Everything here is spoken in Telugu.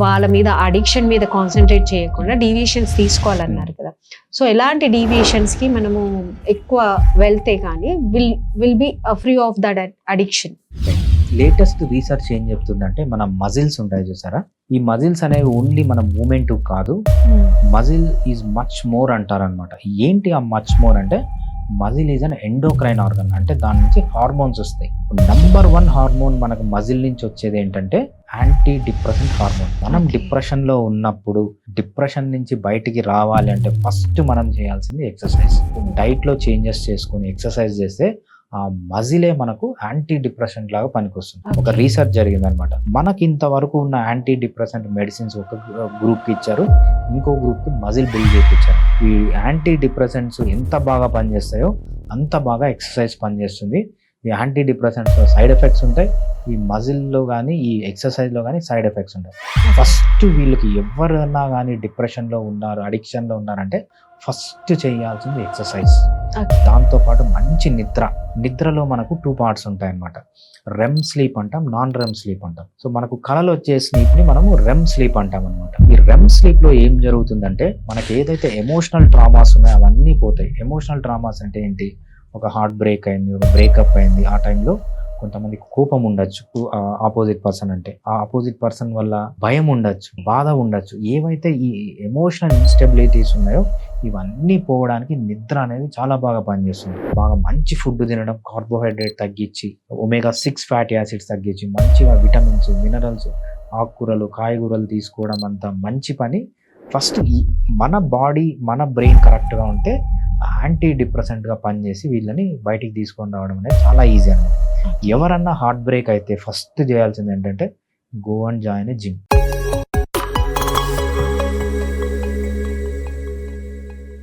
వాళ్ళ మీద అడిక్షన్ మీద కాన్సన్ట్రేట్ చేయకుండా డీవియేషన్స్ తీసుకోవాలన్నారు కదా. సో ఎలాంటి డీవియేషన్స్కి మనము ఎక్కువ వెళ్తే కానీ will be free of that addiction? Latest research ఏం చెప్తుందంటే, మన మజిల్స్ ఉంటాయి చూసారా, ఈ మజిల్స్ అనేవి ఓన్లీ మన మూమెంట్ కాదు, మజిల్ ఈజ్ మచ్ మోర్ అంటారనమాట. ఏంటి ఆ మచ్ మోర్ అంటే, muscle is an endocrine organ, అంటే దాని నుంచి హార్మోన్స్ వస్తాయి. నంబర్ 1 హార్మోన్ మనకు మజిల్ నుంచి వచ్చేది ఏంటంటే యాంటీ డిప్రెసెంట్ హార్మోన్. మనం డిప్రెషన్లో ఉన్నప్పుడు, డిప్రెషన్ నుంచి బయటికి రావాలి అంటే ఫస్ట్ మనం చేయాల్సింది ఎక్సర్సైజ్. డైట్లో చేంజెస్ చేసుకుని ఎక్సర్సైజ్ చేస్తే ఆ మజిలే మనకు యాంటీ డిప్రెసెంట్ లాగా పనికొస్తుంది. ఒక రీసెర్చ్ జరిగింది అనమాట. మనకి ఇంతవరకు ఉన్న యాంటీ డిప్రెసెంట్ మెడిసిన్స్ ఒక గ్రూప్కి ఇచ్చారు, ఇంకో గ్రూప్కి మజిల్ బిల్డ్ చేయించారు. ఈ యాంటీ డిప్రెసెంట్స్ ఎంత బాగా పనిచేస్తాయో అంత బాగా ఎక్సర్సైజ్ పనిచేస్తుంది. ఈ యాంటీ డిప్రెసెంట్స్ సైడ్ ఎఫెక్ట్స్ ఉంటాయి, ఈ మజిల్లో కానీ ఈ ఎక్సర్సైజ్లో కానీ సైడ్ ఎఫెక్ట్స్ ఉంటాయి. ఫస్ట్ వీళ్ళకి ఎవరైనా కానీ డిప్రెషన్లో ఉన్నారు, అడిక్షన్లో ఉన్నారంటే ఫస్ట్ చేయాల్సింది ఎక్సర్సైజ్. దాంతోపాటు మంచి నిద్రలో మనకు 2 పార్ట్స్ ఉంటాయి అన్నమాట. రెమ్ స్లీప్ అంటాం, నాన్ రెమ్ స్లీప్ అంటాం. సో మనకు కళలో వచ్చే స్లీప్ని మనము రెమ్ స్లీప్ అంటాం అనమాట. ఈ రెమ్ స్లీప్లో ఏం జరుగుతుందంటే, మనకి ఏదైతే ఎమోషనల్ ట్రామాస్ ఉన్నాయో అవన్నీ పోతాయి. ఎమోషనల్ ట్రామాస్ అంటే ఏంటి, ఒక హార్ట్ బ్రేక్ అయింది, ఒక బ్రేకప్ అయింది, ఆ టైంలో కొంతమంది కోపం ఉండొచ్చు ఆపోజిట్ పర్సన్ అంటే, ఆ ఆపోజిట్ పర్సన్ వల్ల భయం ఉండొచ్చు, బాధ ఉండొచ్చు. ఏవైతే ఈ ఎమోషనల్ ఇన్స్టెబిలిటీస్ ఉన్నాయో ఇవన్నీ పోవడానికి నిద్ర అనేది చాలా బాగా పనిచేస్తుంది. బాగా మంచి ఫుడ్ తినడం, కార్బోహైడ్రేట్ తగ్గించి, omega-6 ఫ్యాటీ యాసిడ్స్ తగ్గించి, మంచిగా విటమిన్స్, మినరల్స్, ఆకుకూరలు, కాయగూరలు తీసుకోవడం అంత మంచి పని. ఫస్ట్ మన బాడీ, మన బ్రెయిన్ కరెక్ట్గా ఉంటే యాంటీ డిప్రెసెంట్గా పనిచేసి వీళ్ళని బయటికి తీసుకొని రావడం అనేది చాలా ఈజీ అన్నమాట. ఎవరన్నా హార్ట్ బ్రేక్ అయితే ఫస్ట్ చేయాల్సింది ఏంటంటే, go and join a gym.